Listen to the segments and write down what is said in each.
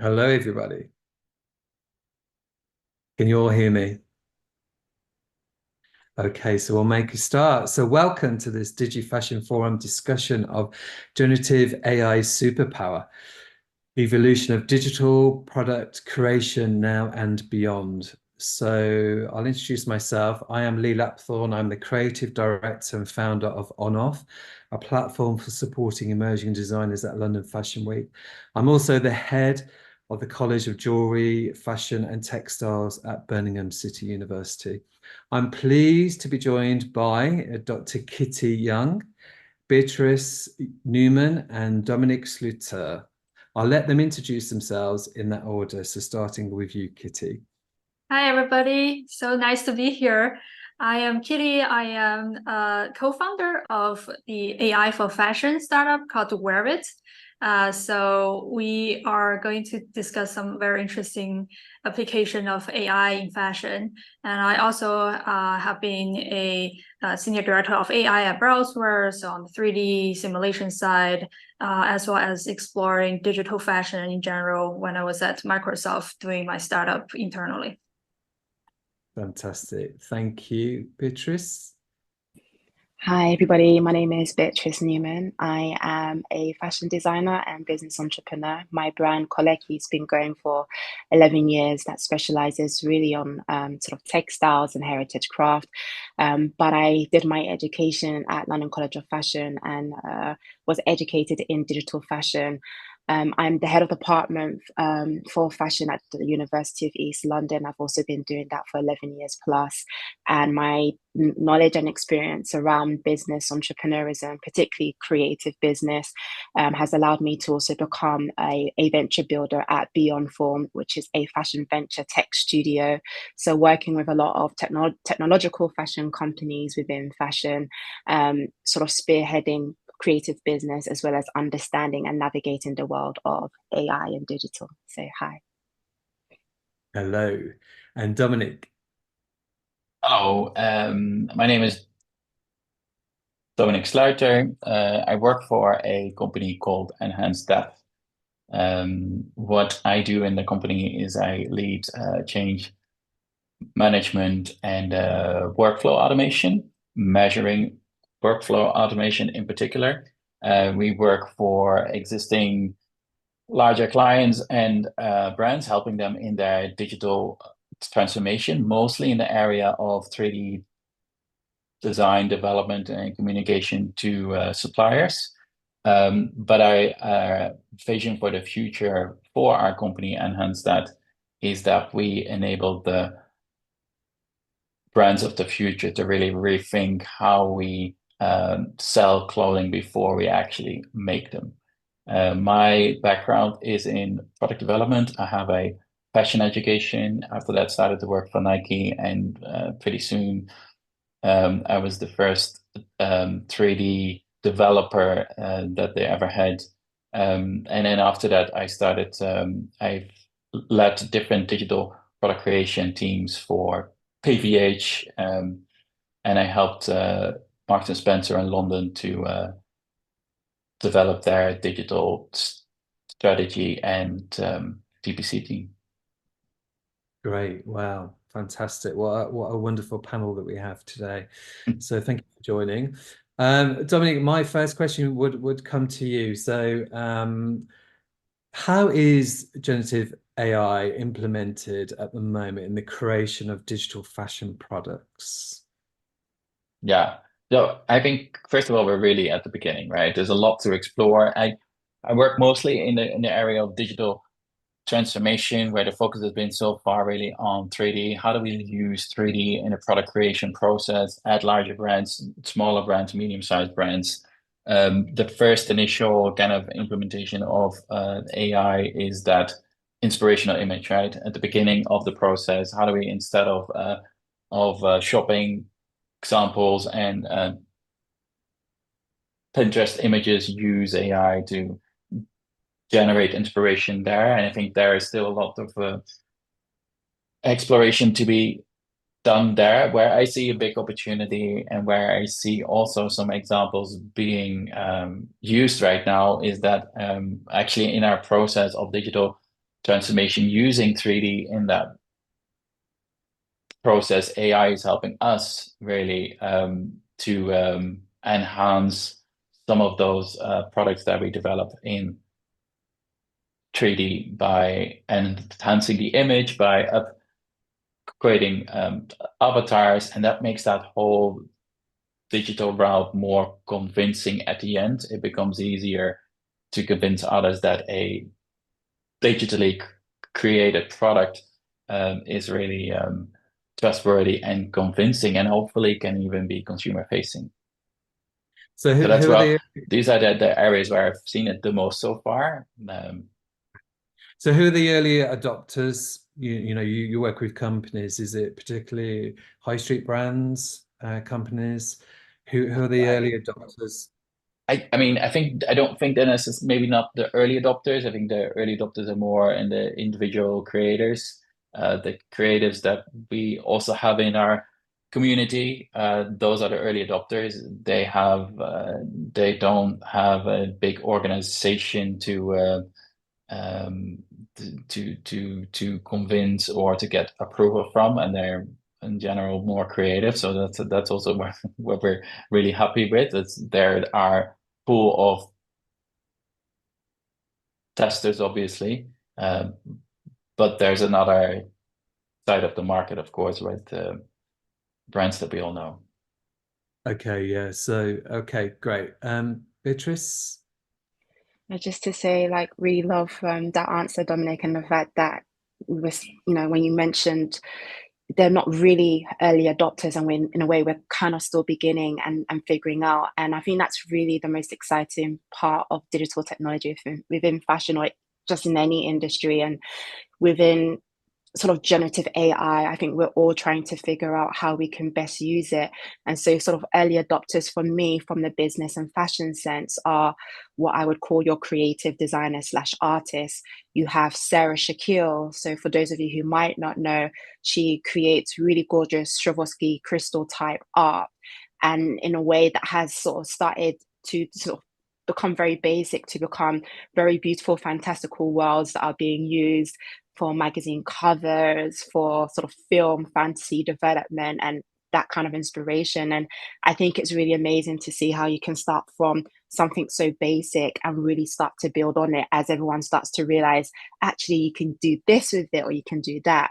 Hello, everybody. Can you all hear me? Okay, so we'll make a start. So, welcome to this DigiFashion Forum discussion of generative AI superpower, evolution of digital product creation now and beyond. So, I'll introduce myself. I am Lee Lapthorne. I'm the creative director and founder of On/Off, a platform for supporting emerging designers at London Fashion Week. I'm also the head of the College of Jewellery, Fashion and Textiles at Birmingham City University. I'm pleased to be joined by Dr. Kitty Yeung, Beatrice Newman, and Dominic Sluiter. I'll let them introduce themselves in that order. So starting with you, Kitty. Hi, everybody. So nice to be here. I am Kitty. I am a co-founder of the AI for fashion startup called Wear It. So we are going to discuss some very interesting application of AI in fashion. And I also have been a senior director of AI at Browzwear, so on the 3D simulation side, as well as exploring digital fashion in general when I was at Microsoft doing my startup internally. Fantastic. Thank you, Beatrice. Hi, everybody. My name is Beatrice Newman. I am a fashion designer and business entrepreneur. My brand, Koleki, has been going for 11 years. That specializes really on sort of textiles and heritage craft. But I did my education at London College of Fashion and was educated in digital fashion. I'm the head of department for fashion at the University of East London. I've also been doing that for 11 years plus. And my knowledge and experience around business entrepreneurism, particularly creative business, has allowed me to also become a venture builder at Beyond Form, which is a fashion venture tech studio. So working with a lot of technological fashion companies within fashion, sort of spearheading creative business as well as understanding and navigating the world of AI and digital. So hi. Hello. And Dominic. Hello, my name is Dominic Sluiter. I work for a company called EnhanceThat. What I do in the company is I lead change management and workflow automation, measuring workflow automation in particular. We work for existing larger clients and brands, helping them in their digital transformation, mostly in the area of 3D design, development, and communication to suppliers. But our vision for the future for our company, EnhanceThat, is that we enable the brands of the future to really rethink how we sell clothing before we actually make them. My background is in product development. I have a fashion education. After that, started to work for Nike, and pretty soon I was the first 3D developer that they ever had. And then after that, I've led different digital product creation teams for PVH, and I helped Marks and Spencer in London to develop their digital strategy and DPC team. Great. Wow. Fantastic. What a wonderful panel that we have today. So thank you for joining. Dominic, my first question would come to you. So how is generative AI implemented at the moment in the creation of digital fashion products? Yeah. So I think first of all, we're really at the beginning, right? There's a lot to explore. I work mostly in the area of digital transformation, where the focus has been so far really on 3D. How do we use 3D in a product creation process at larger brands, smaller brands, medium-sized brands? The first initial kind of implementation of AI is that inspirational image, right? At the beginning of the process, how do we, instead of shopping examples and Pinterest images, use AI to generate inspiration there? And I think there is still a lot of exploration to be done there. Where I see a big opportunity and where I see also some examples being used right now is that actually in our process of digital transformation using 3D in that process. AI is helping us really to enhance some of those products that we develop in 3D by enhancing the image, by creating avatars, and that makes that whole digital route more convincing at the end. It becomes easier to convince others that a digitally created product is really trustworthy and convincing, and hopefully can even be consumer facing. So that's these are the areas where I've seen it the most so far. So who are the early adopters? You work with companies. Is it particularly high street brands, companies? Who are the early adopters? I don't think that is maybe not the early adopters. I think the early adopters are more in the individual creators, the creatives that we also have in our community. Those are the early adopters. They don't have a big organization to convince or to get approval from, and they're in general more creative. So that's also what we're really happy with. There are pool of testers, obviously, but there's another side of the market, of course, with brands that we all know. Okay, yeah. So okay, great. Beatrice? Just to say, like, really love that answer, Dominic, and the fact that was, when you mentioned they're not really early adopters, and in a way we're kind of still beginning and figuring out. And I think that's really the most exciting part of digital technology within fashion, or just in any industry, and within sort of generative AI. I think we're all trying to figure out how we can best use it. And so sort of early adopters for me from the business and fashion sense are what I would call your creative designers / artists. You have Sarah Shaquille. So for those of you who might not know, she creates really gorgeous Swarovski crystal type art. And in a way that has sort of started to sort of become very basic, to become very beautiful, fantastical worlds that are being used for magazine covers, for sort of film fantasy development, and that kind of inspiration. And I think it's really amazing to see how you can start from something so basic and really start to build on it as everyone starts to realize, actually, you can do this with it, or you can do that.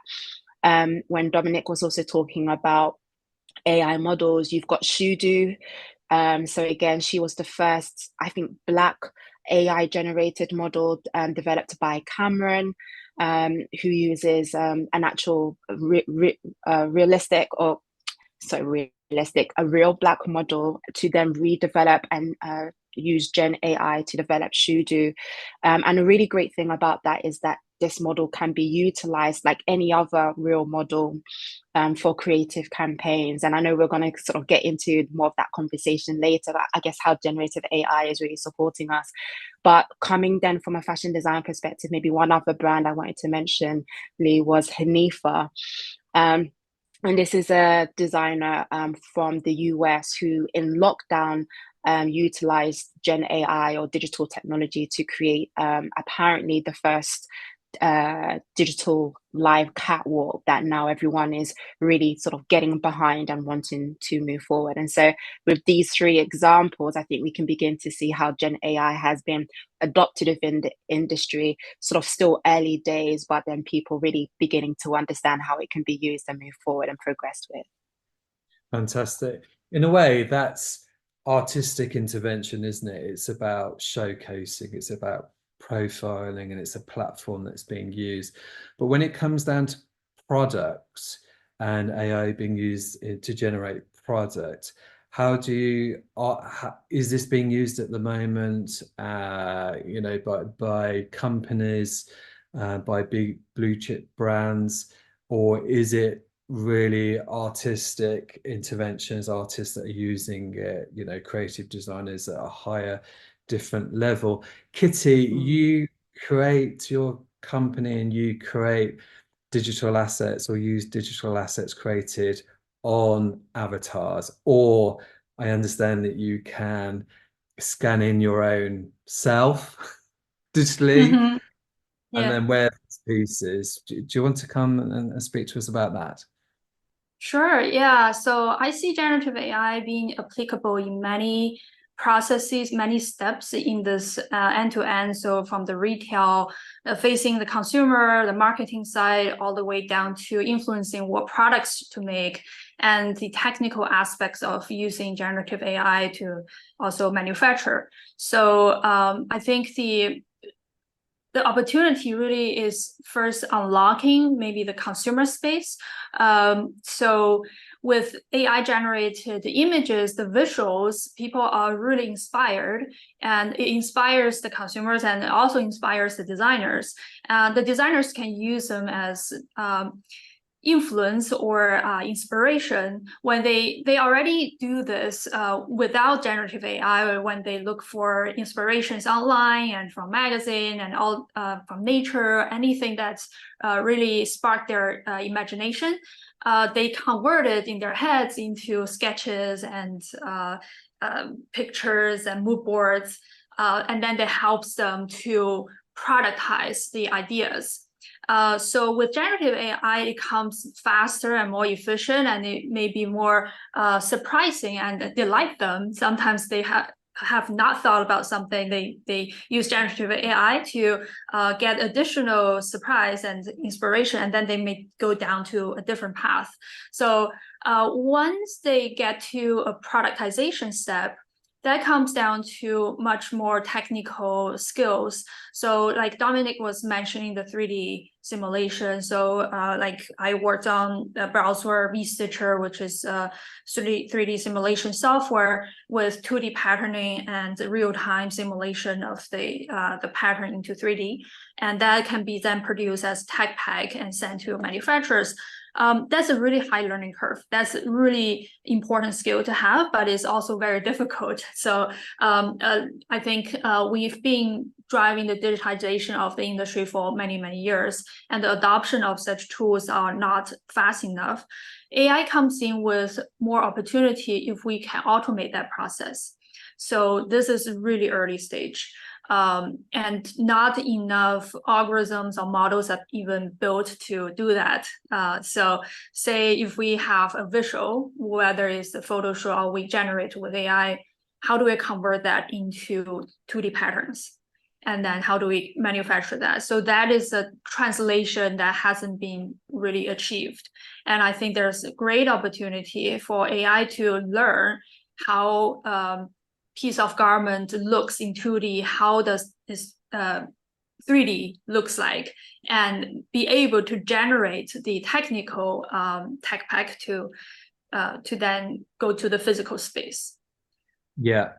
When Dominic was also talking about AI models, you've got Shudu. So again, she was the first, I think, Black AI generated model developed by Cameron, who uses an actual a real Black model to then redevelop and use Gen AI to develop Shudu. And a really great thing about that is that this model can be utilized like any other real model for creative campaigns. And I know we're going to sort of get into more of that conversation later, but I guess how generative AI is really supporting us. But coming then from a fashion design perspective, maybe one other brand I wanted to mention, Lee, was Hanifa. And this is a designer from the US who in lockdown utilized Gen AI or digital technology to create apparently the first digital live catwalk that now everyone is really sort of getting behind and wanting to move forward. And so with these three examples, I think we can begin to see how Gen AI has been adopted within the industry, sort of still early days, but then people really beginning to understand how it can be used and move forward and progressed with. Fantastic. In a way, that's artistic intervention, isn't it? It's about showcasing, it's about profiling, and it's a platform that's being used. But when it comes down to products and AI being used to generate product, is this being used at the moment, by companies, by big blue chip brands, or is it really artistic interventions, artists that are using it, creative designers at a higher, different level? Kitty, you create your company and you create digital assets or use digital assets created on avatars, or I understand that you can scan in your own self digitally. and then where this piece is. Do you want to come and speak to us about that? Sure, yeah. So I see generative AI being applicable in many processes, many steps in this end-to-end. So from the retail facing the consumer, the marketing side, all the way down to influencing what products to make, and the technical aspects of using generative AI to also manufacture. So I think the opportunity really is first unlocking maybe the consumer space. So with AI generated images, the visuals, people are really inspired, and it inspires the consumers and it also inspires the designers. The designers can use them as influence or inspiration when they already do this without generative AI, or when they look for inspirations online and from magazine and all from nature, anything that's really sparked their imagination, they convert it in their heads into sketches and pictures and mood boards, and then that helps them to productize the ideas. So with generative AI, it comes faster and more efficient, and it may be more surprising and delight them. Sometimes they have not thought about something. They use generative AI to get additional surprise and inspiration, and then they may go down to a different path. So once they get to a productization step, that comes down to much more technical skills. So like Dominic was mentioning the 3D simulation. So like I worked on the Browzwear V-Stitcher, which is 3D simulation software with 2D patterning and real-time simulation of the pattern into 3D. And that can be then produced as tech pack and sent to manufacturers. That's a really high learning curve. That's a really important skill to have, but it's also very difficult. So I think we've been driving the digitization of the industry for many, many years, and the adoption of such tools are not fast enough. AI comes in with more opportunity if we can automate that process. So this is a really early stage. And not enough algorithms or models are even built to do that. So say if we have a visual, whether it's the Photoshop or we generate with AI, how do we convert that into 2D patterns? And then how do we manufacture that? So that is a translation that hasn't been really achieved. And I think there's a great opportunity for AI to learn how piece of garment looks in 2D, how does this 3D looks like, and be able to generate the technical tech pack to then go to the physical space. Yeah.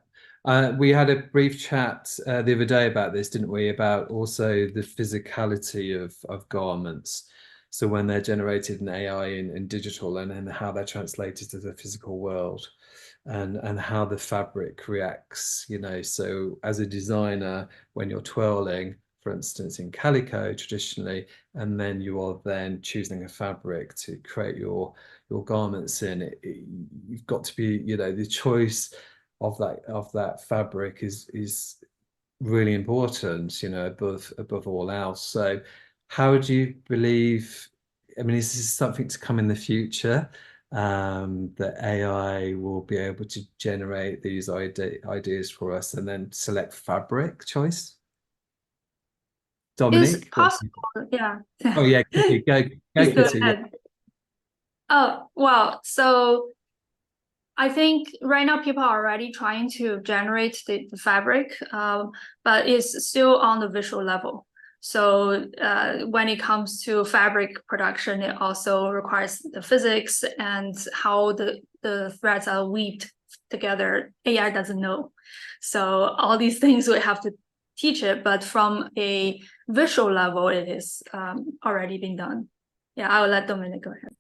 We had a brief chat the other day about this, didn't we? About also the physicality of garments. So when they're generated in AI and digital, and how they're translated to the physical world, and how the fabric reacts, you know. So as a designer, when you're twirling, for instance, in calico traditionally, and then you are then choosing a fabric to create your garments in, you've got to be, you know, the choice of that fabric is really important, you know, above all else. So how do you believe, I mean, is this something to come in the future, that AI will be able to generate these ideas for us and then select fabric choice? Dominic? It's possible, yeah. Oh yeah, go Kitty. Yeah. Oh, well, so I think right now people are already trying to generate the fabric, but it's still on the visual level. So when it comes to fabric production, it also requires the physics and how the threads are weaved together. AI doesn't know. So all these things we have to teach it, but from a visual level, it is already been done. Yeah, I will let Dominic go ahead.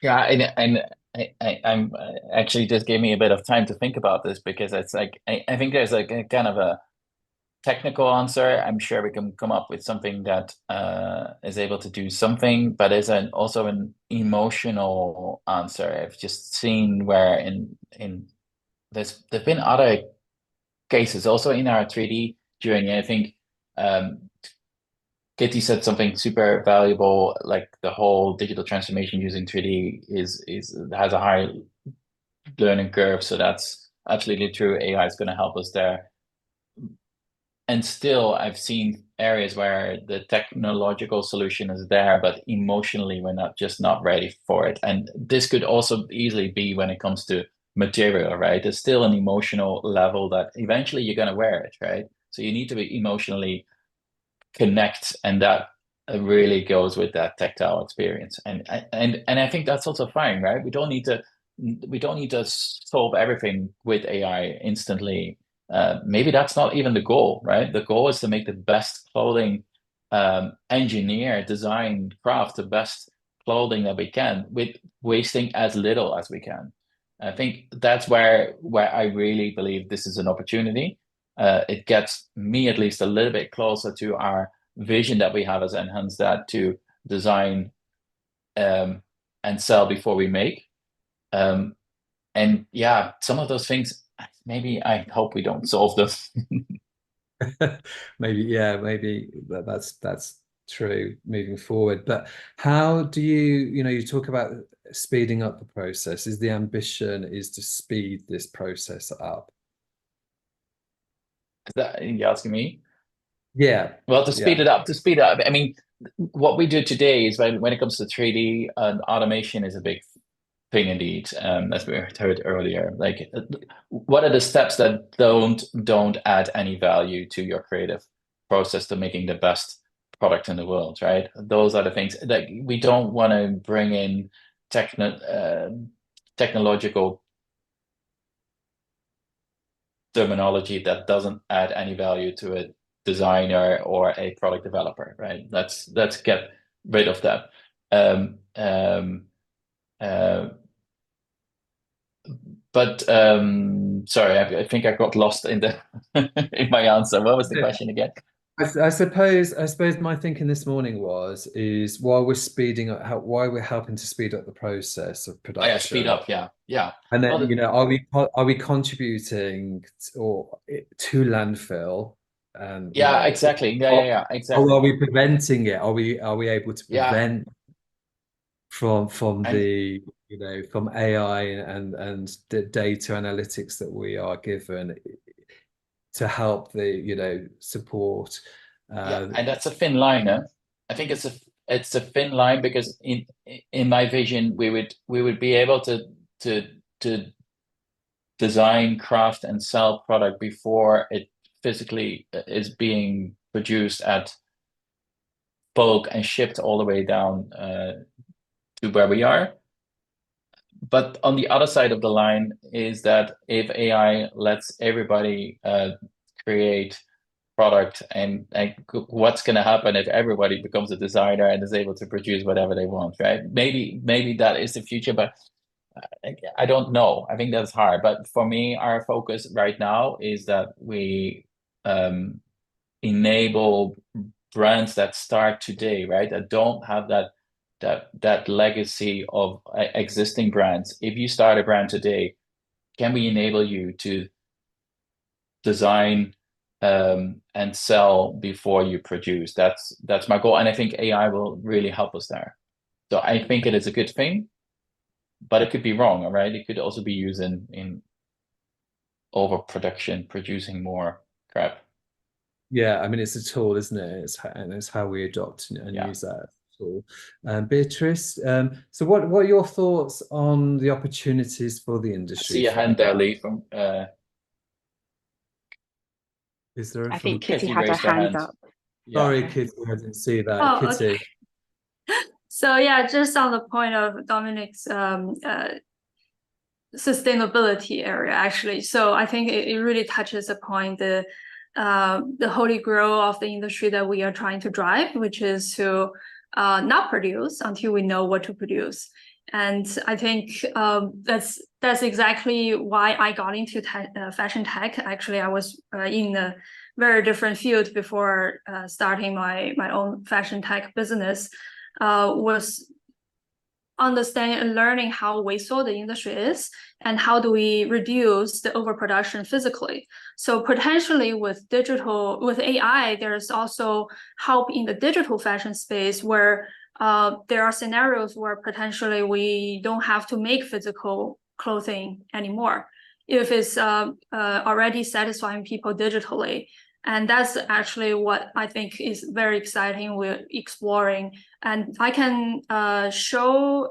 Yeah, and I'm actually just gave me a bit of time to think about this, because it's like I think there's like a kind of a technical answer. I'm sure we can come up with something that is able to do something, but is also an emotional answer. I've just seen where there've been other cases also in our 3D journey. I think Kitty said something super valuable, like the whole digital transformation using 3D has a high learning curve. So that's absolutely true. AI is going to help us there. And still, I've seen areas where the technological solution is there, but emotionally, we're not ready for it. And this could also easily be when it comes to material, right? There's still an emotional level that eventually you're going to wear it, right? So you need to be emotionally connect, and that really goes with that tactile experience. And I think that's also fine, right? We don't need to solve everything with AI instantly. Maybe that's not even the goal, right? The goal is to make the best clothing, engineer, design, craft the best clothing that we can with wasting as little as we can. I think that's where I really believe this is an opportunity. It gets me at least a little bit closer to our vision that we have as EnhanceThat to design and sell before we make. And yeah, some of those things, maybe I hope we don't solve them. Maybe that's true moving forward. But how do you talk about speeding up the process? Is the ambition is to speed this process up? Is that you asking me? Yeah. Well, to speed it up, I mean, what we do today is when it comes to 3D, automation is a big thing indeed, as we heard earlier. Like, what are the steps that don't add any value to your creative process to making the best product in the world, right? Those are the things that we don't want to bring in technological terminology that doesn't add any value to a designer or a product developer, right? Let's get rid of that. But sorry, I think I got lost in the in my answer. What was the question again? I suppose my thinking this morning is while we're speeding up, why we're helping to speed up the process of production. Oh, yeah, speed up, yeah. And then are we contributing to landfill? And yeah, exactly. Yeah, exactly. Or are we preventing it? Are we able to prevent from the from AI and the data analytics that we are given to help the support? And that's a thin line, huh? I think it's a thin line, because in my vision we would be able to design, craft, and sell product before it physically is being produced at bulk and shipped all the way down to where we are. But on the other side of the line is that if AI lets everybody create product, and what's going to happen if everybody becomes a designer and is able to produce whatever they want, right? Maybe that is the future, but I don't know. I think that's hard. But for me, our focus right now is that we enable brands that start today, right? That don't have that legacy of existing brands. If you start a brand today, can we enable you to design and sell before you produce? That's my goal, and I think AI will really help us there. So I think it is a good thing, but it could be wrong, all right? It could also be used in overproduction, producing more crap. Yeah, I mean, it's a tool, isn't it? It's how we adopt and use that tool. Beatrice, so what are your thoughts on the opportunities for the industry? I see a hand there, Lee, from is there I think Kitty had her hand up. Sorry, Kitty, I didn't see that. Kitty. Okay. So yeah, just on the point of Dominic's sustainability area, actually. So I think it really touches upon the holy grail of the industry that we are trying to drive, which is to not produce until we know what to produce. And I think that's exactly why I got into fashion tech. Actually, I was in a very different field before starting my own fashion tech business. Was understanding and learning how wasteful the industry is and how do we reduce the overproduction physically. So potentially with AI, there's also help in the digital fashion space where there are scenarios where potentially we don't have to make physical clothing anymore if it's already satisfying people digitally. And that's actually what I think is very exciting. We're exploring, and I can show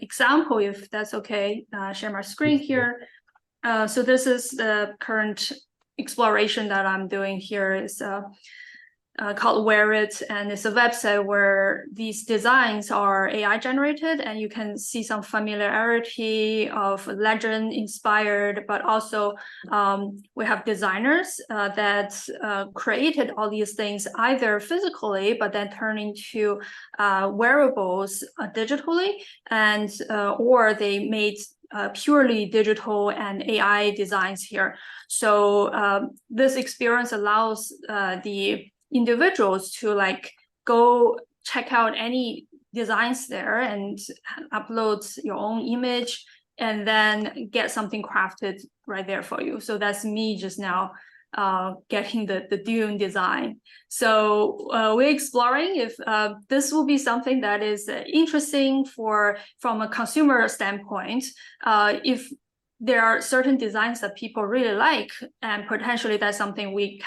example if that's okay. Share my screen here. So this is the current exploration that I'm doing here. Is called Wear It, and it's a website where these designs are AI generated, and you can see some familiarity of legend inspired, but also we have designers that created all these things either physically, but then turn into wearables digitally, and or they made purely digital and AI designs here. So this experience allows the individuals to like go check out any designs there and upload your own image and then get something crafted right there for you. So that's me just now getting the Dune design. So we're exploring if this will be something that is interesting from a consumer standpoint. If there are certain designs that people really like, and potentially that's something we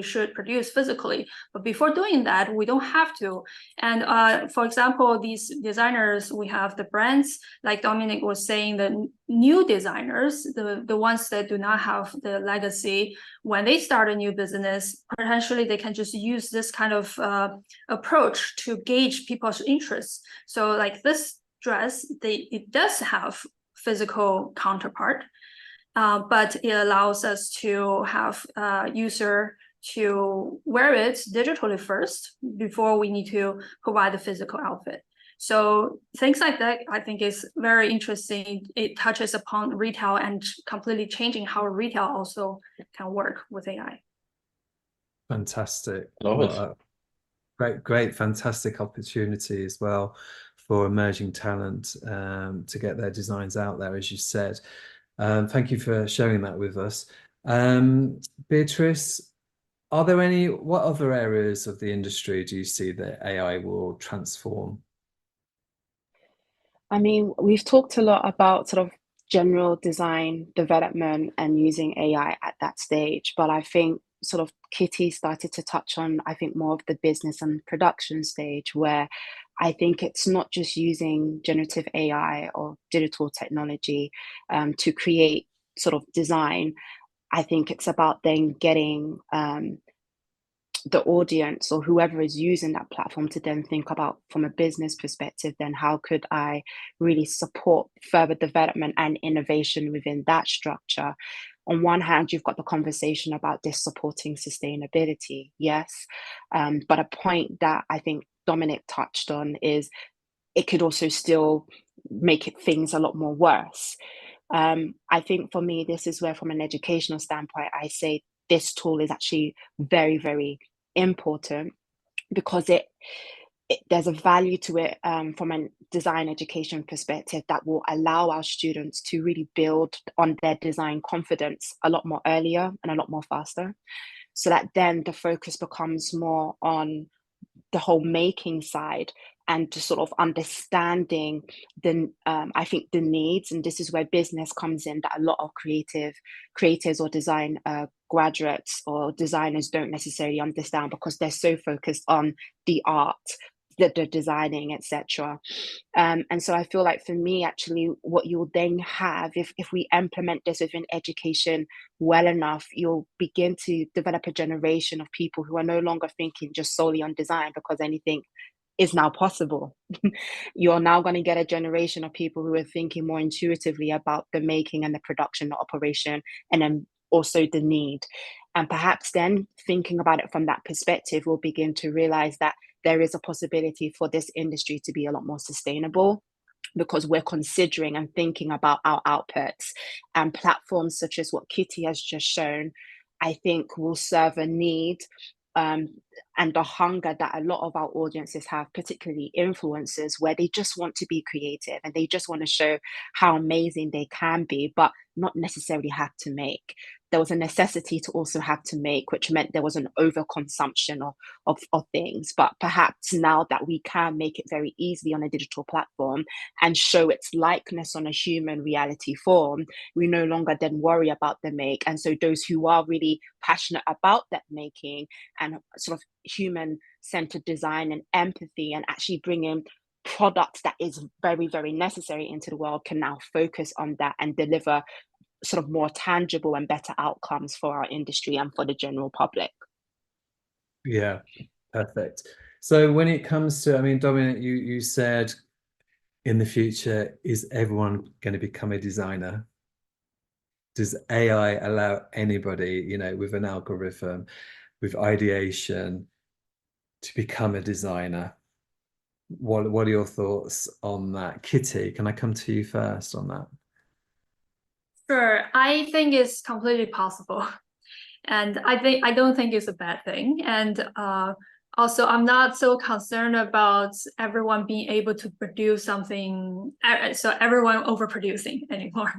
should produce physically. But before doing that, we don't have to. And for example, these designers, we have the brands, like Dominic was saying, the new designers, the ones that do not have the legacy, when they start a new business, potentially they can just use this kind of approach to gauge people's interests. So like this dress, it does have physical counterpart, but it allows us to have user to wear it digitally first before we need to provide the physical outfit. So things like that, I think, is very interesting. It touches upon retail and completely changing how retail also can work with AI. Fantastic. Love it. Great, fantastic opportunity as well for emerging talent to get their designs out there, as you said. Thank you for sharing that with us. Beatrice, what other areas of the industry do you see that AI will transform? I mean, we've talked a lot about sort of general design development and using AI at that stage, but I think sort of Kitty started to touch on, I think, more of the business and production stage, where I think it's not just using generative AI or digital technology to create sort of design. I think it's about then getting the audience or whoever is using that platform to then think about, from a business perspective, then how could I really support further development and innovation within that structure. On one hand, you've got the conversation about this supporting sustainability, yes, but a point that I think Dominic touched on is it could also still make things a lot more worse. I think for me, this is where, from an educational standpoint, I say this tool is actually very, very important, because there's a value to it from a design education perspective that will allow our students to really build on their design confidence a lot more earlier and a lot more faster, so that then the focus becomes more on the whole making side and to sort of understanding I think the needs. And this is where business comes in, that a lot of creators or design graduates or designers don't necessarily understand, because they're so focused on the art that they're designing, etc. And so I feel like, for me, actually, what you'll then have, if we implement this within education well enough, you'll begin to develop a generation of people who are no longer thinking just solely on design because anything is now possible. You're now going to get a generation of people who are thinking more intuitively about the making and the production, the operation, and then also the need. And perhaps then, thinking about it from that perspective, we'll begin to realize that there is a possibility for this industry to be a lot more sustainable, because we're considering and thinking about our outputs. And platforms such as what Kitty has just shown, I think, will serve a need and the hunger that a lot of our audiences have, particularly influencers, where they just want to be creative and they just want to show how amazing they can be, but not necessarily have to make. There was a necessity to also have to make, which meant there was an overconsumption of things. But perhaps now that we can make it very easily on a digital platform and show its likeness on a human reality form, we no longer then worry about the make. And so those who are really passionate about that making and sort of human-centered design and empathy and actually bringing products that is very, very necessary into the world can now focus on that and deliver sort of more tangible and better outcomes for our industry and for the general public. Yeah, perfect. So when it comes to, I mean, Dominic, you said in the future, is everyone going to become a designer? Does AI allow anybody, you know, with an algorithm, with ideation, to become a designer? What are your thoughts on that? Kitty, can I come to you first on that? Sure, I think it's completely possible. And I don't think it's a bad thing. And also, I'm not so concerned about everyone being able to produce something, so everyone overproducing anymore.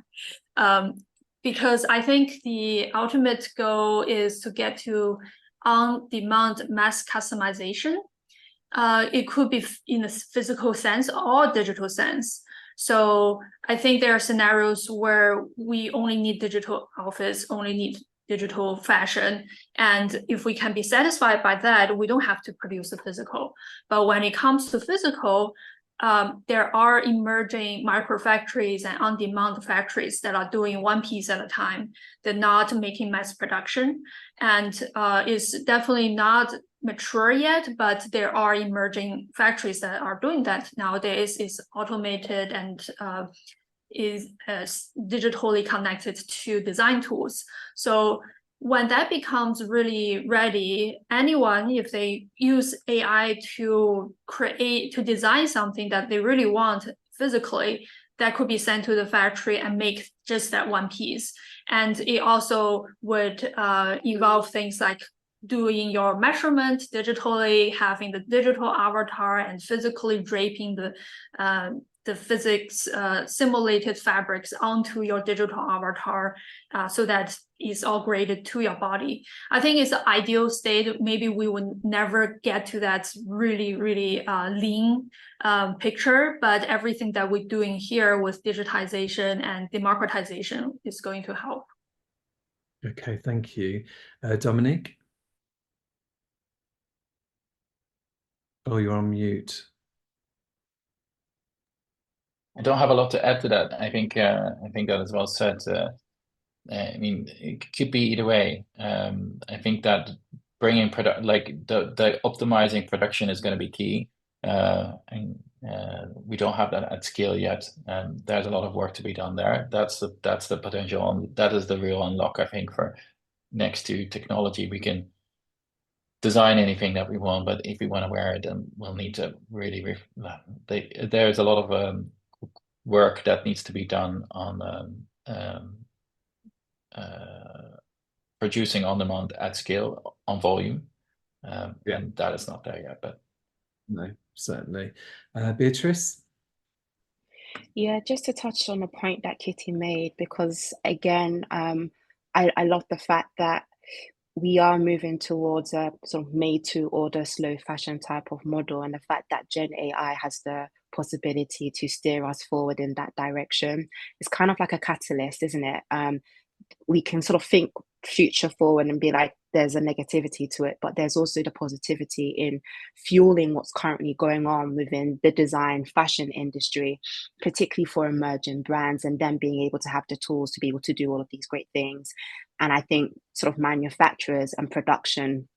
Because I think the ultimate goal is to get to on-demand mass customization. It could be in a physical sense or digital sense. So I think there are scenarios where we only need digital outfits, only need digital fashion. And if we can be satisfied by that, we don't have to produce the physical. But when it comes to physical, there are emerging micro factories and on-demand factories that are doing one piece at a time. They're not making mass production. And it's definitely not mature yet, but there are emerging factories that are doing that nowadays. Is automated and is digitally connected to design tools. So when that becomes really ready, anyone, if they use AI to design something that they really want physically, that could be sent to the factory and make just that one piece. And it also would involve things like doing your measurement digitally, having the digital avatar, and physically draping the physics simulated fabrics onto your digital avatar, so that it's all graded to your body. I think it's an ideal state. Maybe we would never get to that really, really lean picture, but everything that we're doing here with digitization and democratization is going to help. Okay, thank you. Dominic? Oh, you're on mute. I don't have a lot to add to that. I think that is well said. I mean, it could be either way. I think that bringing the optimizing production is going to be key. And we don't have that at scale yet. There's a lot of work to be done there. That's the potential. That is the real unlock, I think, for next to technology. We can design anything that we want, but if we want to wear it, then we'll need to really. There's a lot of work that needs to be done on producing on demand at scale on volume, and that is not there yet. But no, certainly. Beatrice? Yeah, just to touch on the point that Kitty made, because again, I love the fact that we are moving towards a sort of made to order slow fashion type of model, and the fact that Gen AI has the possibility to steer us forward in that direction. It's kind of like a catalyst, isn't it? We can sort of think future forward and be like, there's a negativity to it, but there's also the positivity in fueling what's currently going on within the design fashion industry, particularly for emerging brands, and then being able to have the tools to be able to do all of these great things. And I think sort of manufacturers and production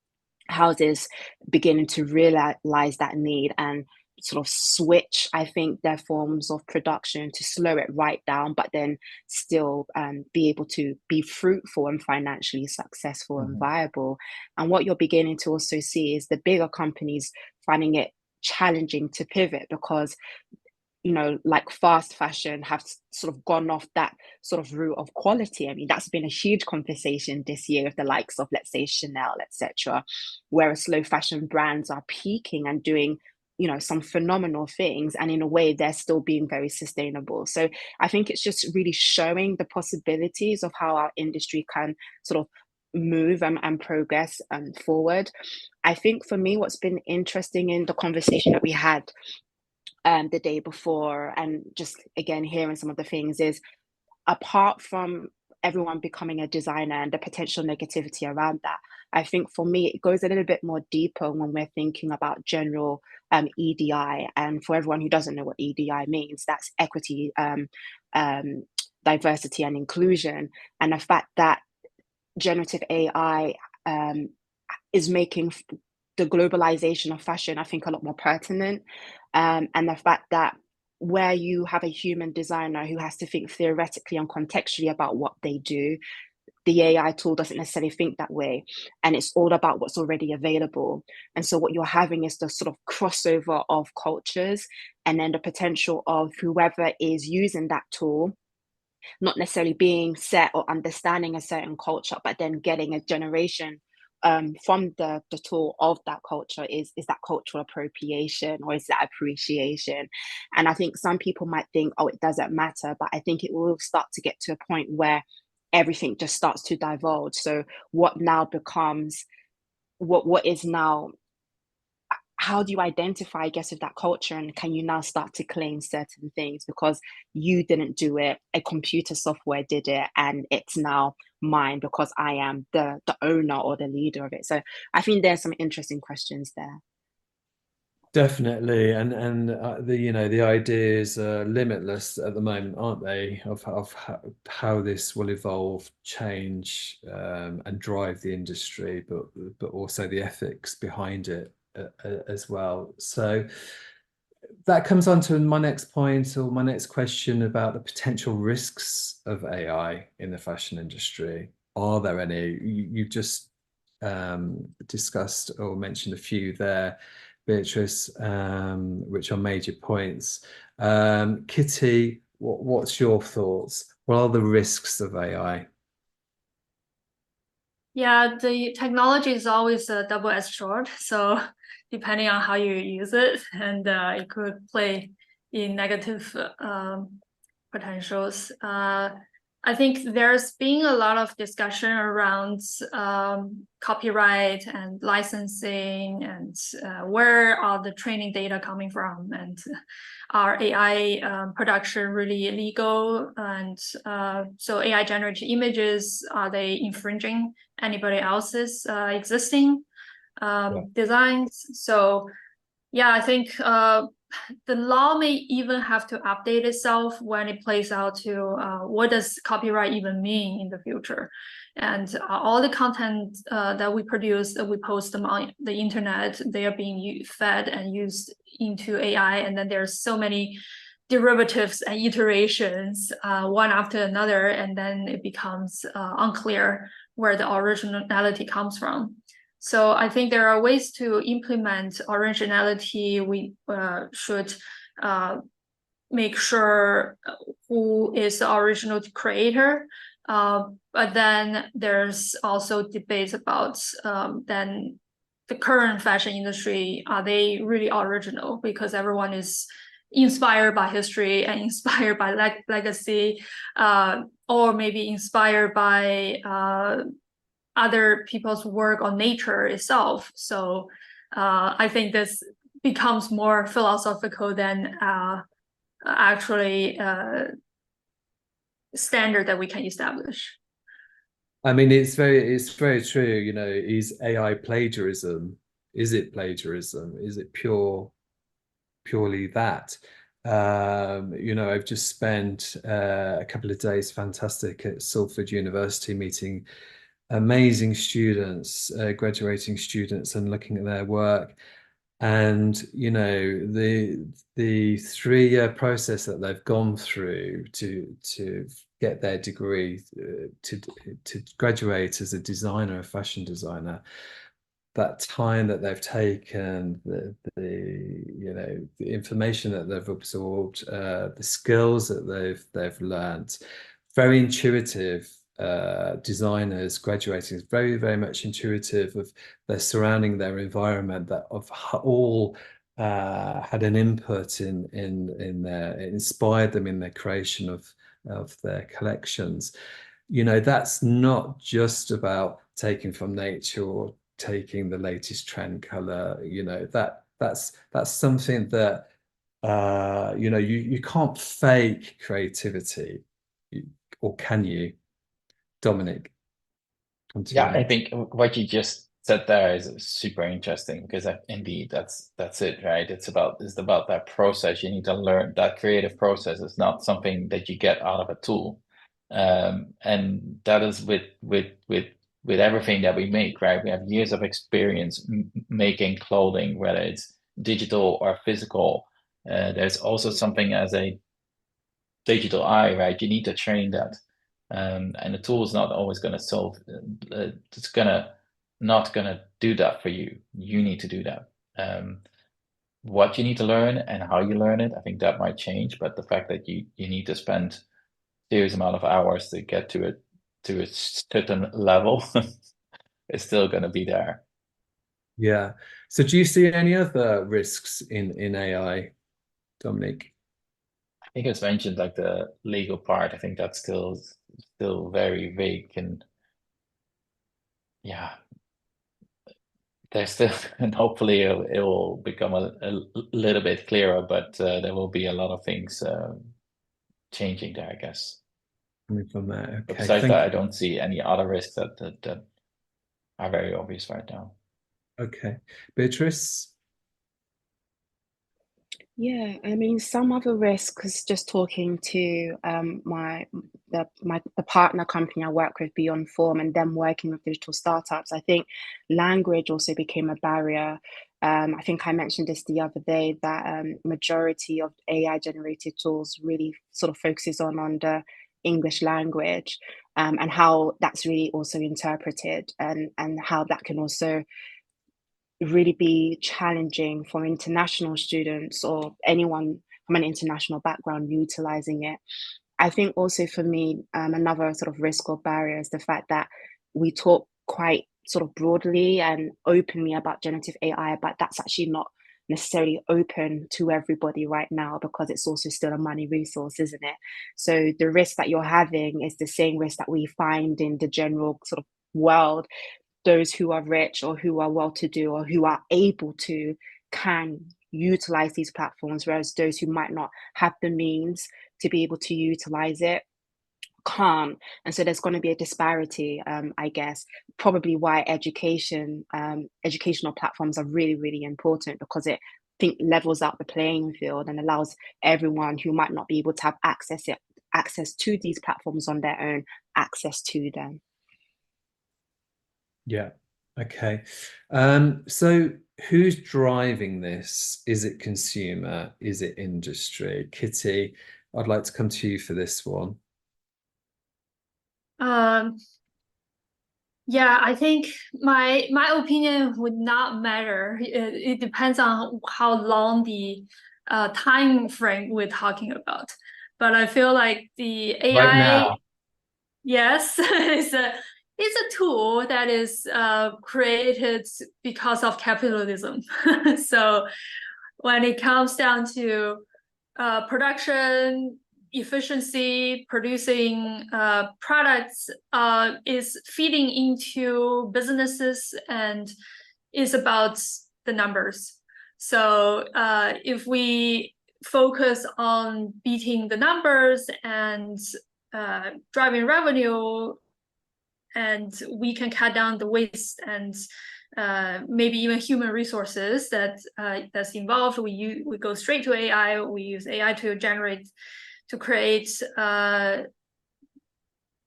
houses beginning to realize that need and sort of switch, I think, their forms of production to slow it right down, but then still be able to be fruitful and financially successful and viable. And what you're beginning to also see is the bigger companies finding it challenging to pivot, because you know, like fast fashion have sort of gone off that sort of route of quality. I mean, that's been a huge conversation this year with the likes of, let's say, Chanel, etc., whereas slow fashion brands are peaking and doing, you know, some phenomenal things, and in a way they're still being very sustainable. So I think it's just really showing the possibilities of how our industry can sort of move and progress forward. I think for me, what's been interesting in the conversation that we had the day before, and just again hearing some of the things, is apart from everyone becoming a designer and the potential negativity around that, I think for me it goes a little bit more deeper when we're thinking about general EDI. And for everyone who doesn't know what EDI means, that's equity, diversity and inclusion, and the fact that generative AI is making the globalization of fashion, I think, a lot more pertinent. And the fact that where you have a human designer who has to think theoretically and contextually about what they do, the AI tool doesn't necessarily think that way. And it's all about what's already available. And so what you're having is the sort of crossover of cultures, and then the potential of whoever is using that tool not necessarily being set or understanding a certain culture, but then getting a generation from the tool of that culture. Is that cultural appropriation, or is that appreciation? And I think some people might think, oh, it doesn't matter, but I think it will start to get to a point where everything just starts to divulge. So what now becomes, what is now, how do you identify, I guess, with that culture, and can you now start to claim certain things because you didn't do it, a computer software did it, and it's now mine because I am the owner or the leader of it? So I think there's some interesting questions there. Definitely, and the, you know, the ideas are limitless at the moment, aren't they? Of how this will evolve, change, and drive the industry, but also the ethics behind it as well. So that comes on to my next point, or my next question, about the potential risks of AI in the fashion industry. Are there any? You've just discussed or mentioned a few there, Beatrice, which are major points. Kitty, what's your thoughts? What are the risks of AI? Yeah, the technology is always a double-edged sword. So depending on how you use it, and it could play in negative potentials. I think there's been a lot of discussion around copyright and licensing, and where are the training data coming from, and are AI production really illegal? And so AI generated images, are they infringing anybody else's existing designs? So yeah, I think the law may even have to update itself when it plays out to what does copyright even mean in the future. And all the content that we produce, that we post them on the internet, they are being fed and used into AI. And then there's so many derivatives and iterations, one after another, and then it becomes unclear where the originality comes from. So I think there are ways to implement originality. We should make sure who is the original creator. But then there's also debates about then the current fashion industry, are they really original? Because everyone is inspired by history and inspired by legacy, or maybe inspired by other people's work on nature itself. So I think this becomes more philosophical than actually standard that we can establish. I mean, it's very true. You know, is AI plagiarism? Is it plagiarism? Is it purely that? You know, I've just spent a couple of days fantastic at Salford University meeting amazing students, graduating students, and looking at their work. And you know, the 3-year process that they've gone through to get their degree, to graduate as a designer, a fashion designer, that time that they've taken, the information that they've absorbed, the skills that they've learned. Very intuitive designers graduating is very, very much intuitive of their surrounding, their environment, that of all had an input in their, it inspired them in their creation of their collections. That's not just about taking from nature or taking the latest trend color. That's something that you can't fake creativity, or can you, Dominic? Yeah, I think what you just said there is super interesting, because indeed that's it, right? It's about that process. You need to learn that creative process is not something that you get out of a tool, and that is with everything that we make, right? We have years of experience making clothing, whether it's digital or physical. There's also something as a digital eye, right? You need to train that. And the tool is not always going to solve. It's not gonna do that for you. You need to do that. What you need to learn and how you learn it, I think that might change. But the fact that you need to spend serious amount of hours to get to a certain level is still going to be there. Yeah. So do you see any other risks in AI, Dominic? I think it's mentioned, like the legal part. I think that's still very vague, and yeah, there's still, and hopefully it will become a little bit clearer, but there will be a lot of things changing there, I guess. Coming from that, But okay. besides that, I don't see any other risks that are very obvious right now. Okay, Beatrice. Yeah, I mean, some other risks, just talking to the partner company I work with, Beyond Form, and them working with digital startups. I think language also became a barrier. I think I mentioned this the other day, that majority of AI generated tools really sort of focuses on the English language, and how that's really also interpreted, and how that can also really be challenging for international students or anyone from an international background utilizing it. I think also for me, another sort of risk or barrier is the fact that we talk quite sort of broadly and openly about generative AI, but that's actually not necessarily open to everybody right now, because it's also still a money resource, isn't it? So the risk that you're having is the same risk that we find in the general sort of world. Those who are rich or who are well-to-do or who are able to can utilize these platforms, whereas those who might not have the means to be able to utilize it can't. And so there's going to be a disparity, I guess, probably why educational platforms are really, really important, because it, I think, levels out the playing field and allows everyone who might not be able to have access to these platforms on their own, access to them. Yeah. Okay. So who's driving this? Is it consumer? Is it industry? Kitty, I'd like to come to you for this one. Yeah, I think my opinion would not matter. It depends on how long the time frame we're talking about. But I feel like the AI, Right now. yes, it's a tool that is created because of capitalism. So when it comes down to production efficiency, producing products is feeding into businesses and is about the numbers. So if we focus on beating the numbers and driving revenue, and we can cut down the waste and maybe even human resources that's involved. We go straight to AI. We use AI to create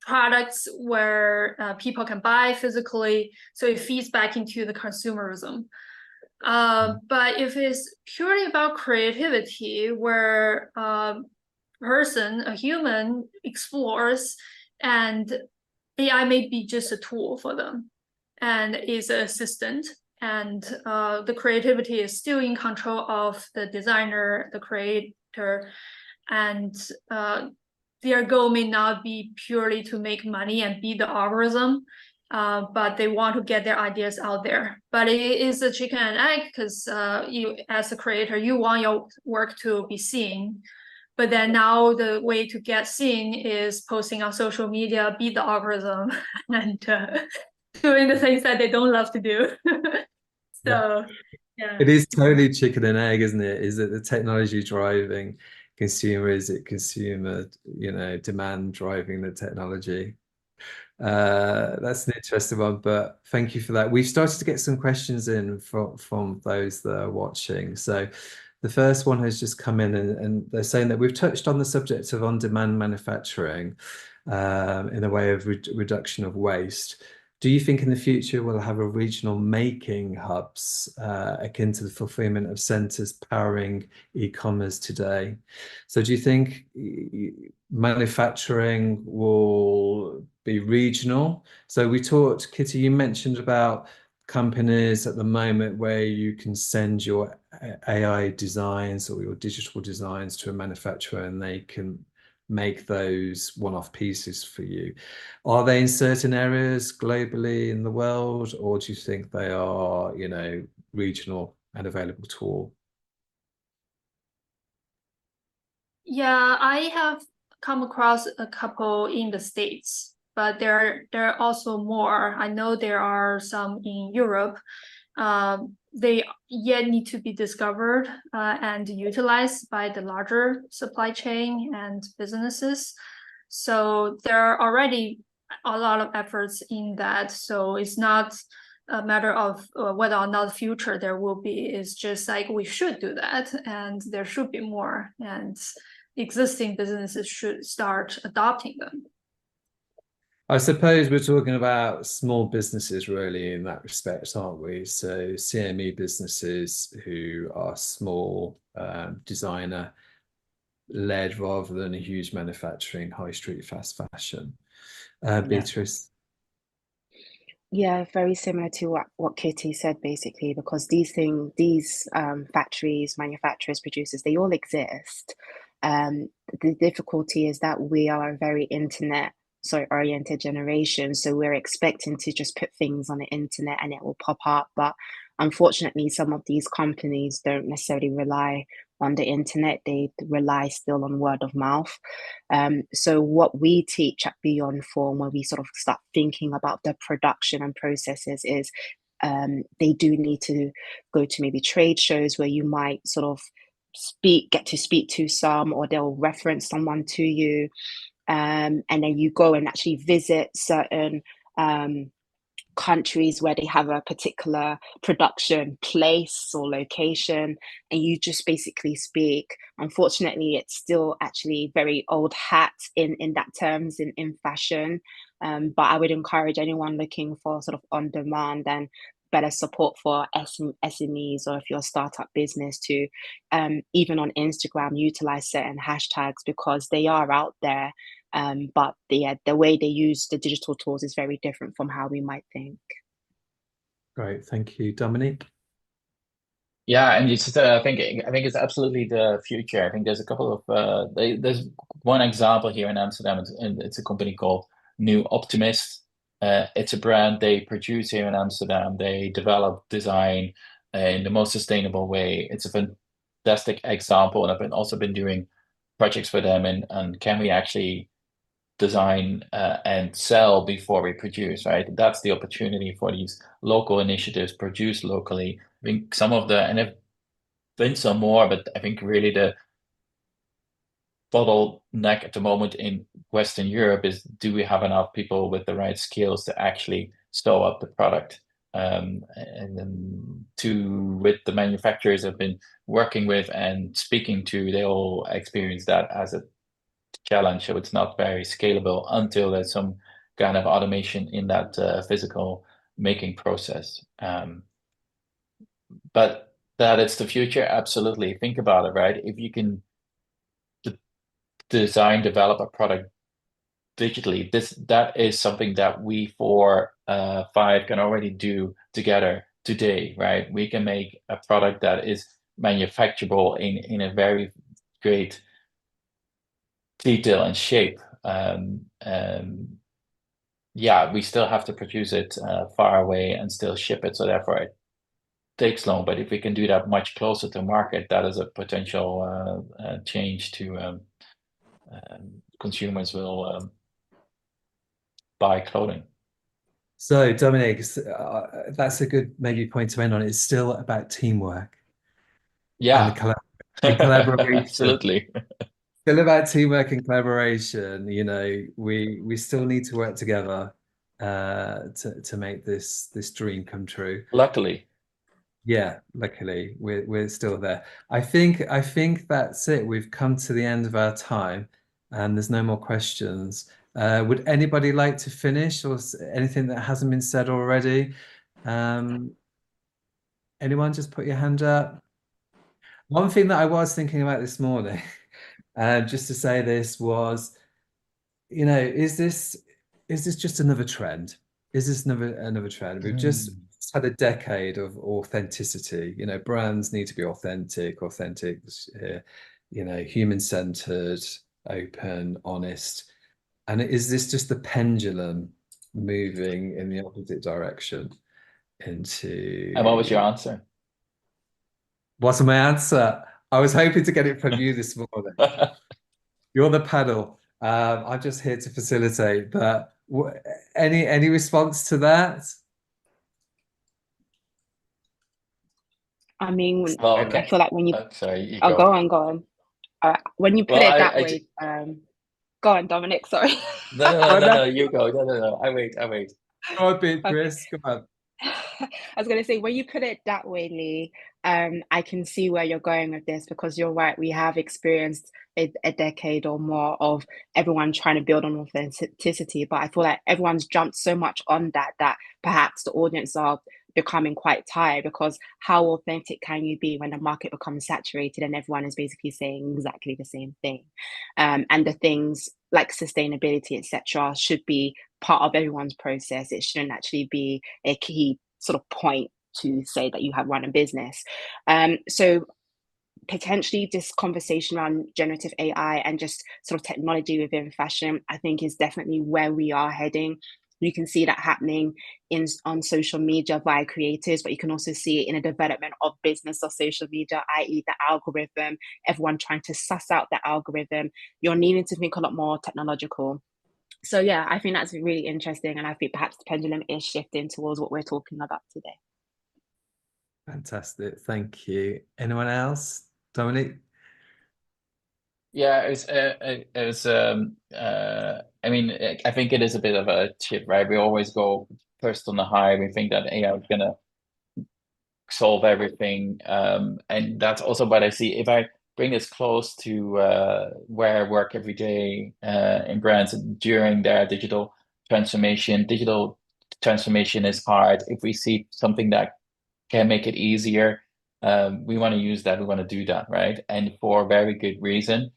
products where people can buy physically. So it feeds back into the consumerism. But if it's purely about creativity, where a human explores, and AI may be just a tool for them and is an assistant, and the creativity is still in control of the designer, the creator, and their goal may not be purely to make money and beat the algorithm, but they want to get their ideas out there. But it is a chicken and egg, because you, as a creator, you want your work to be seen. But then now the way to get seen is posting on social media, beat the algorithm, and doing the things that they don't love to do. So, yeah. It is totally chicken and egg, isn't it? Is it the technology driving consumer? Is it consumer, demand driving the technology? That's an interesting one, but thank you for that. We've started to get some questions in from those that are watching. So the first one has just come in, and they're saying that we've touched on the subject of on-demand manufacturing in a way of reduction of waste. Do you think in the future we'll have a regional making hubs akin to the fulfillment of centers powering e-commerce today? So do you think manufacturing will be regional? So we talked, Kitty, you mentioned about companies at the moment where you can send your AI designs or your digital designs to a manufacturer and they can make those one-off pieces for you. Are they in certain areas globally in the world, or do you think they are, regional and available to all? Yeah, I have come across a couple in the States, but there are also more. I know there are some in Europe. They yet need to be discovered and utilized by the larger supply chain and businesses. So there are already a lot of efforts in that. So it's not a matter of whether or not future there will be. It's just like we should do that, and there should be more, and existing businesses should start adopting them. I suppose we're talking about small businesses really in that respect, aren't we? So CME businesses who are small, designer led rather than a huge manufacturing, high street, fast fashion. Beatrice? Yeah, very similar to what Kitty said, basically, because these factories, manufacturers, producers, they all exist. The difficulty is that we are a very oriented generation, so we're expecting to just put things on the internet and it will pop up. But unfortunately, some of these companies don't necessarily rely on the internet, they rely still on word of mouth. So what we teach at Beyond Form, where we sort of start thinking about the production and processes, is they do need to go to maybe trade shows where you might sort of get to speak to some, or they'll reference someone to you, and then you go and actually visit certain countries where they have a particular production place or location, and you just basically speak. Unfortunately, it's still actually very old hat in that terms in fashion, but I would encourage anyone looking for sort of on demand and better support for SMEs, or if you're a startup business, to even on Instagram utilize certain hashtags, because they are out there. But the way they use the digital tools is very different from how we might think. Great, thank you. Dominic? Yeah, and it's I think it's absolutely the future. I think there's a couple of there's one example here in Amsterdam. It's a company called New Optimist. It's a brand they produce here in Amsterdam. They develop design in the most sustainable way. It's a fantastic example, and I've also been doing projects for them. And can we actually design and sell before we produce, right? That's the opportunity for these local initiatives, produce locally. I think some of and I've been some more, but I think really the bottleneck at the moment in Western Europe is, do we have enough people with the right skills to actually sew up the product? And then with the manufacturers I've been working with and speaking to, they all experience that as a challenge. So it's not very scalable until there's some kind of automation in that physical making process. But that it's the future, absolutely. Think about it, right? If you can develop a product digitally, that is something that we 4, 5 can already do together today, right? We can make a product that is manufacturable in a very great detail and shape. Yeah, we still have to produce it far away and still ship it, so therefore it takes long. But if we can do that much closer to market, that is a potential change to consumers will buy clothing. So, Dominic, that's a good maybe point to end on. It's still about teamwork Yeah, and collaboration. absolutely. Still about teamwork and collaboration. You know, we still need to work together to make this dream come true. Luckily. Yeah, luckily we're still there. I think that's it. We've come to the end of our time, and there's no more questions. Would anybody like to finish, or anything that hasn't been said already? Anyone, just put your hand up. One thing that I was thinking about this morning, just to say this, was, you know, is this just another trend? Is this another trend? We've just had a decade of authenticity. You know, brands need to be authentic, you know, human-centered, open, honest. And is this just the pendulum moving in the opposite direction into... And what was your answer? What's my answer? I was hoping to get it from you this morning. You're the panel. I'm just here to facilitate, but any response to that? I mean, Well, okay. I feel like when you, sorry, you go on. When you put Well, it that I way, go on, Dominic. Sorry. No, you go. No. I wait. Go on, Beatrice. Come on. I was going to say, when you put it that way, Lee, I can see where you're going with this, because you're right. We have experienced a decade or more of everyone trying to build on authenticity, but I feel like everyone's jumped so much on that perhaps the audience are becoming quite tired, because how authentic can you be when the market becomes saturated and everyone is basically saying exactly the same thing? And the things like sustainability, etc., should be part of everyone's process. It shouldn't actually be a key sort of point to say that you have run a business. So potentially this conversation around generative AI and just sort of technology within fashion, I think, is definitely where we are heading. You can see that happening on social media via creators, but you can also see it in a development of business or social media, i.e. the algorithm, everyone trying to suss out the algorithm. You're needing to think a lot more technological. So yeah, I think that's really interesting, and I think perhaps the pendulum is shifting towards what we're talking about today. Fantastic, thank you. Anyone else? Dominic? Yeah, I mean, I think it is a bit of a chip, right? We always go first on the high. We think that AI is gonna solve everything, and that's also what I see. If I bring this close to where I work every day in brands during their digital transformation. Digital transformation is hard. If we see something that can make it easier, we want to use that. We want to do that, right? And for very good reason.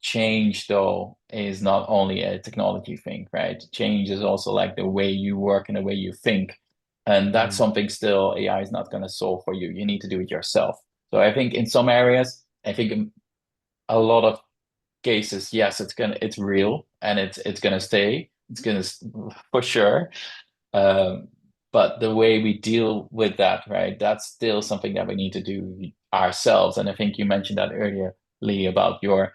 Change, though, is not only a technology thing, right? Change is also like the way you work and the way you think. And that's something still AI is not going to solve for you. You need to do it yourself. So I think in some areas, I think in a lot of cases, yes, it's real and it's gonna stay. It's gonna for sure. But the way we deal with that, right? That's still something that we need to do ourselves. And I think you mentioned that earlier, Lee, about your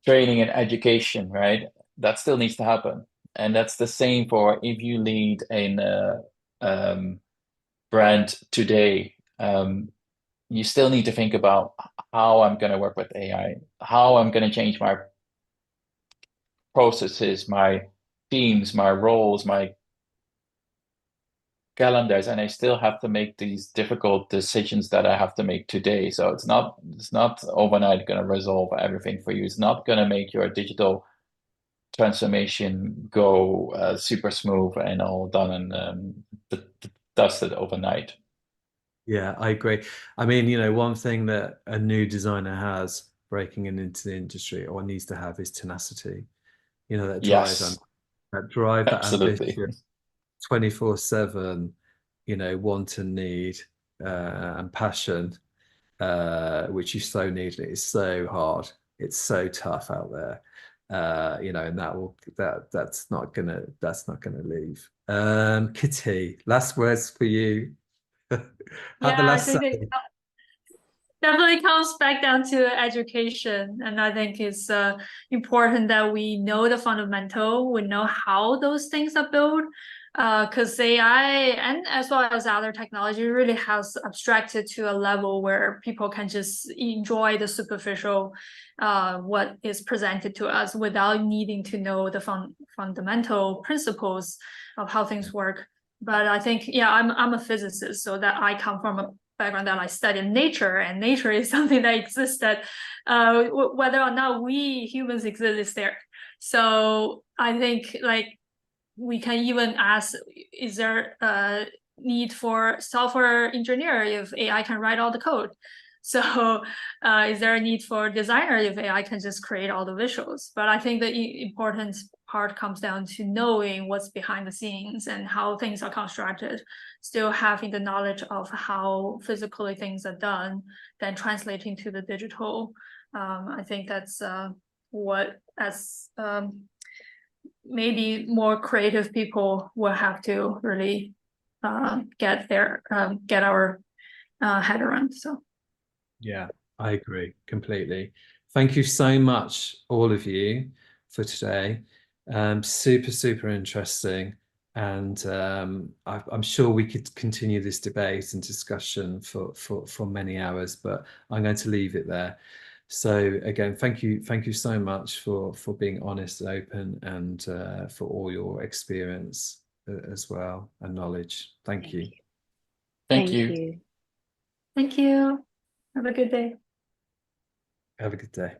training and education, right? That still needs to happen. And that's the same for if you lead in a brand today. You still need to think about how I'm going to work with AI, how I'm going to change my processes, my teams, my roles, my calendars, and I still have to make these difficult decisions that I have to make today. So it's not overnight going to resolve everything for you. It's not going to make your digital transformation go super smooth and all done and dusted overnight. Yeah, I agree. I mean, you know, one thing that a new designer has breaking into the industry or needs to have is tenacity. You know, that drive, Yes, that drive, that absolutely. ambition, 24/7. you know, want and need and passion, which you so need. It's so hard. It's so tough out there. You know, and that's not gonna leave. Kitty, last words for you. Have the Yeah, I last think say. it definitely comes back down to education. And I think it's important that we know the fundamental, we know how those things are built. Because AI and as well as other technology really has abstracted to a level where people can just enjoy the superficial what is presented to us without needing to know the fundamental principles of how things work. But I think, yeah, I'm a physicist, so that I come from a background that I studied nature, and nature is something that exists that whether or not we humans exist is there. So I think like we can even ask, is there a need for software engineer if AI can write all the code? So is there a need for designer if AI can just create all the visuals? But I think the important part comes down to knowing what's behind the scenes and how things are constructed, still having the knowledge of how physically things are done, then translating to the digital. I think that's what as maybe more creative people will have to really get our head around. So Yeah, I agree completely. Thank you so much, all of you, for today. Super interesting. And I'm sure we could continue this debate and discussion for many hours, but I'm going to leave it there. So again, thank you so much for being honest and open, and for all your experience as well and knowledge. Thank you. Thank you. Thank you. Have a good day. Have a good day.